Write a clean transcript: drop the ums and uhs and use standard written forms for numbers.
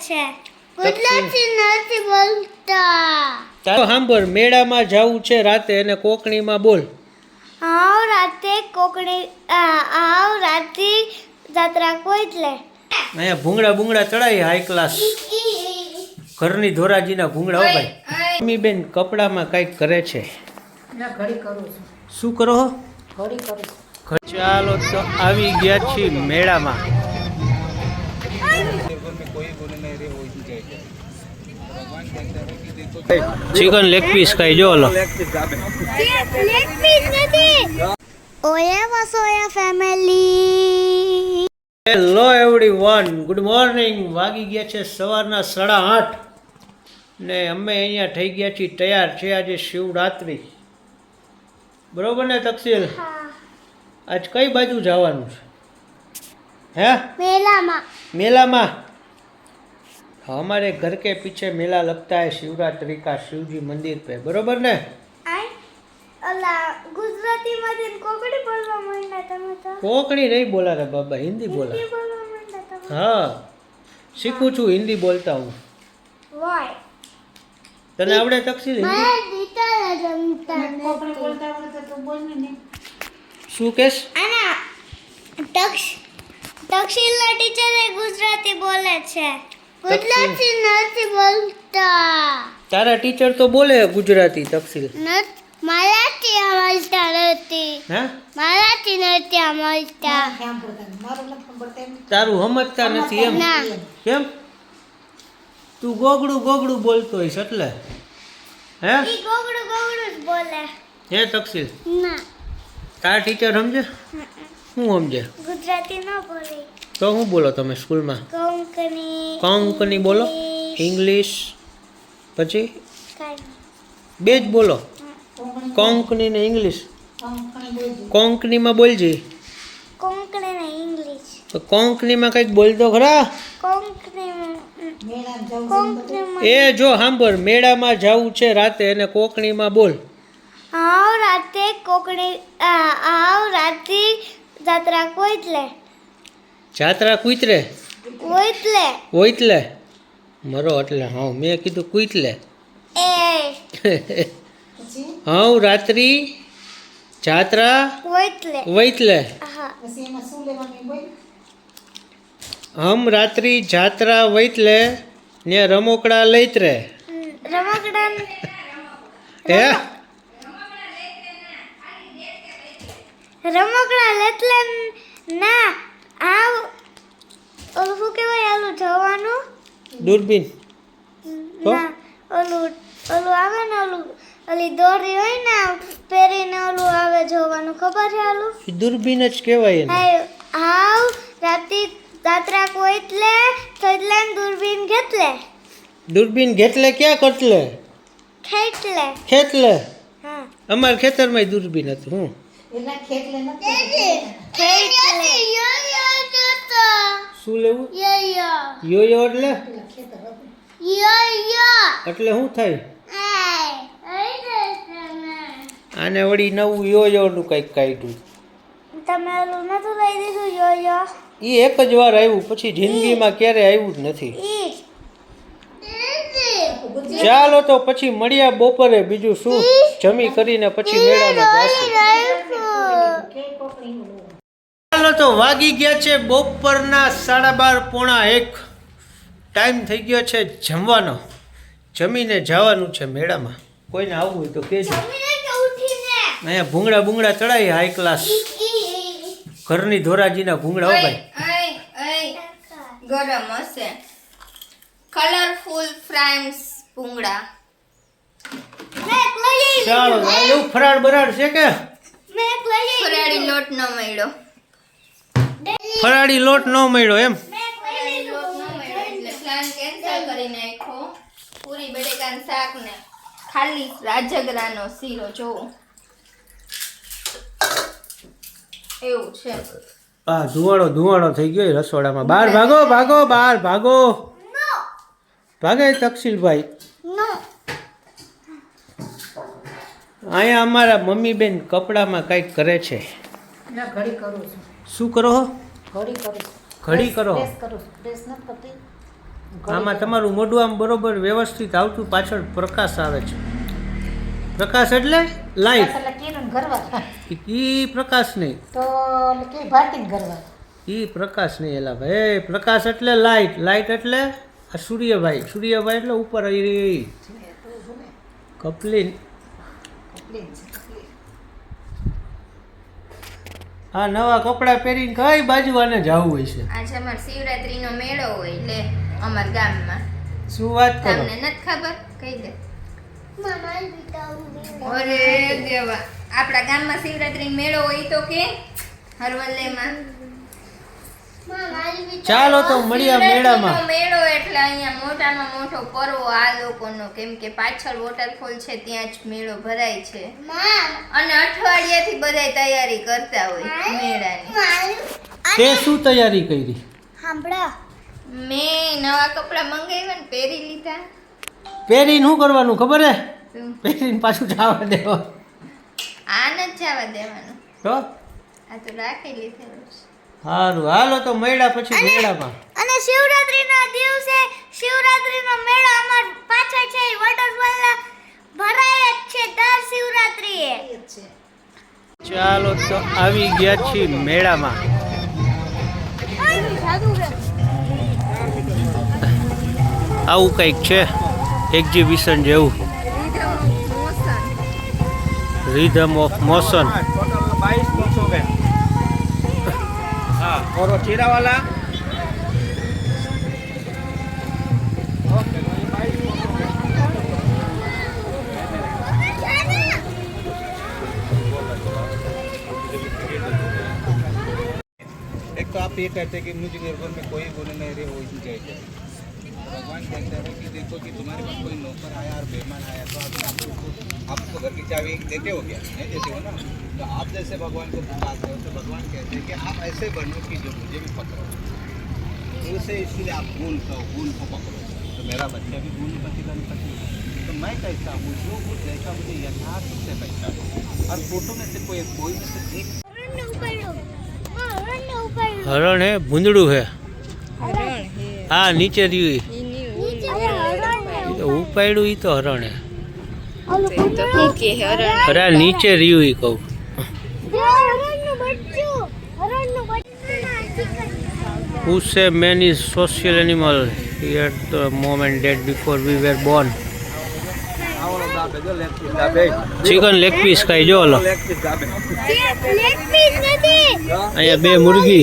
છે. ગુજરાતી નથી બોલતા. તારો સાંભળ, મેળામાં જાવું છે રાતે અને કોકણીમાં બોલ. આવ રાતે જાત્રા કોઈટલે. અહીંયા ભૂંગળા બુંગળા ચડાવી હાઈ ક્લાસ ઘરની ધોરાજીના ભૂંગળા. હો ભાઈ, મમ્મી બેન કપડામાં કંઈક કરે છે. શું કરો? ચાલો તો આવી ગયા છીએ મેળામાં. ચિકન લેગ પીસ ખાઈ જો. લેગ પીસ નથી. ઓયા Vasoya family. Hello everyone, good morning. વાગી ગયા છે સવારના 8:30 ને અમે અહીંયા થઈ ગયા છીએ તૈયાર છે. આજે શિવરાત્રિ, બરોબર ને તકસીલ? આજ કઈ બાજુ જવાનું છે? હે? मेला हमारे घर के पीछे मेला लगता है शिवरात्रि का, शिवजी मंदिर पे, बरोबर ने? गुजराती में कोकड़ी बोलवा માંડ્યા તમે તો. कोकणी नहीं बोला रे बाबा, हिंदी बोला. हाँ, सीखूं छू, हिंदी बोलता हूँ. वाय तने आवड़े तकसील हिंदी? શું કેસ? તક્ષિલના ટીચરે ગુજરાતી બોલે છે. ગુજરાતી નથી બોલતા. તારા ટીચર તો બોલે ગુજરાતી તકસીલ. મરાઠી બોલતા નથી. હે? મરાઠી નથી બોલતા. તારું સમજતા નથી એમ? કેમ? તું ગોગડું ગોગડું બોલતો હોઈશ એટલે. હે? ઈ ગોગડું ગોગડું જ બોલે. હે તકસીલ? ના. તારા ટીચર સમજે? શું સમજે? ગુજરાતી ન બોલે. તો શું બોલો તમે સ્કૂલમાં? કોંકણી બોલો, ઇંગ્લિશ, પછી બે જ બોલો, કોંકણી ને ઇંગ્લિશ. કોંકણીમાં બોલજી. કોંકણી ને ઇંગ્લિશ. તો કોંકણીમાં કંઈક બોલતો ખરા. એ જો સાંભળ, મેળામાં જવું છે રાતે અને કોકણીમાં બોલ. આવ રાતે જાત્રા કોઈટલે. જાત્રા કુઈતરે? ઓઈટલે મરો એટલે. હા, મેં કીધું કુઈટલે. હા, રાત્રિ જાત્રા વૈતલે. હમ રાત્રિ જાત્રા વૈતલે ને રમોકડા લઈતરે. હે? રમકડા લેતલે ના. આવ ઓલું શું કહેવાય આલું જવાનું? દૂરબીન. ના, ઓલું આવે ને, ઓલી દોરી હોય ને પહેરીને ઓલું આવે જોવાનું, ખબર છે આલું? દૂરબીન જ કહેવાય એને. આવ રાતે જાત્રા કોઈટલે તો એટલે દૂરબીન घेतले. દૂરબીન घेतले ક્યાં કરતલે? ખેતલે. હા, અમાર ખેતરમાં દૂરબીન હતું. હું શું લેવું? યોયો એટલે શું થાય? આને વળી નવું યોયોનું કંઈક કાઢ્યું. તમે ઓલું નતું લઈ દીધું યોયો? એ એક જ વાર આવ્યું, પછી જિંદગીમાં ક્યારે આવ્યું જ નથી. ચાલો તો પછી મળ્યા બપોરે. બીજું શું, જમી કરીને પછી મેળામાં જાશું. ચાલો તો વાગી ગયા છે બપોરના 12:30 પોણા 1. ટાઈમ થઈ ગયો છે જમવાનો. જમીને જવાનું છે મેળામાં. કોઈને આવવું હોય તો કહેજો. અહીંયા ભૂંગળા બુંગળા ચડાવી હાઈ ક્લાસ ઘરની ધોરાજીના ભૂંગળા. હો ભાઈ, ગરમ હશે. કલરફુલ ફ્રાઈમ્સ ભૂંગળા. ચાલો એવું ફરાળ બરાળ છે કે? ફરાળી લોટ ન મળ્યો. ફરાળી લોટ ન મળ્યો એમ? ફરાળી લોટ ન મળ્યો એટલે પ્લાન કેન્સલ કરી નાખ્યો. પૂરી બટેકાનું શાક ને ખાલી રાજગરાનો શીરો જોવો એવું છે. આ ધુવાડો થઈ ગયો રસોડામાં. બહાર ભાગો ભાગો, બહાર ભાગો. ભાગે તકસીલભાઈ. અહીંયા અમારા મમ્મી બેન કપડામાં કંઈક કરે છે. શું કરો? ઘડી કરો. આમાં તમારું મોઢું આમ બરોબર વ્યવસ્થિત આવતું, પાછળ પ્રકાશ આવે છે. પ્રકાશ એટલે લાઈટ, એટલે કેનું ગરવા ઈ પ્રકાશ નહીં, તો કે ભારતી ગરવા ઈ પ્રકાશ નહીં એલા ભાઈ. પ્રકાશ એટલે લાઈટ, લાઈટ એટલે આ સૂર્યભાઈ, સૂર્યભાઈ એટલે ઉપર ઈ કપલીન. આ નવા કપડાં પહેરીને કઈ બાજુ આને જવું હોય છે? આજે અમાર શિવરાત્રીનો મેળો હોય એટલે અમાર ગામમાં. શું વાત કરો? તમને નથી ખબર? કહી દે. મામા બતાવું અરે દેવા, આપણા ગામમાં શિવરાત્રી મેળો હોય તો કે હરવલ્લેમાં ચાલો તો મળીએ આ મેળામાં. શિવરાત્રીનો મેળો એટલે અહીંયા મોટામાં મોટો પર્વ આ લોકોનો, કેમ કે પાછળ વોટરફોલ છે ત્યાં જ મેળો ભરાય છે અને અઠવાડિયાથી બધાય તૈયારી કરતા હોય મેળાની. તે શું તૈયારી કરી? સાંભળો મેં નવા કપડાં મંગાવ્યા ને પહેરી લીધા. પહેરીને શું કરવાનું ખબર હે? શું? પહેરીને પાછું જવા દેવા. આ નથી જવા દેવાનું, તો આ તો રાખી લીધેલું છે. સારું, હાલો તો મળ્યા પછી મેળામાં. અને શિવરાત્રીના દિવસે શિવરાત્રીનો મેળો અમાર પાછળ છે વોટરફોલ ભરાય જ છે દર શિવરાત્રીએ. ચાલો તો આવી ગયા છીએ મેળામાં. આવું કંઈક છે એક્ઝિબિશન જેવું, रिदम ऑफ मोशन. हाँ और वो चीरा वाला एक तो आप ये कहते हैं कि मुझे निर्भर में कोई गुण नहीं रहे वो ही चाहिए। भगवान कहते हैं कि देखो कि तुम्हारे पास कोई नौकर आया और मेहमान आया तो आपको घर की चाबी देते हो क्या? नहीं देते हो ना। तो आप जैसे भगवान को पुकारते हो तो भगवान कहते हैं कि आप ऐसे बनो कि जो मुझे भी पकड़ो। तो उसे इसलिए आप गुण को पकड़ो। तो मेरा बच्चा भी गुण पति तो मैं कैसा हूँ जो गुण जैसा मुझे यथार्थ से पहचान और फोटो में से कोई में से एक हरण है, भूंदड़ू है. हाँ नीचे रही उपाड़ू ही तो हरण है. अरे नीचे रही कहू. Who say man is social animal? Here the moment dead before we were born. Chicken leg piece खाई जो लो. અહીંયા બે મુર્ગી.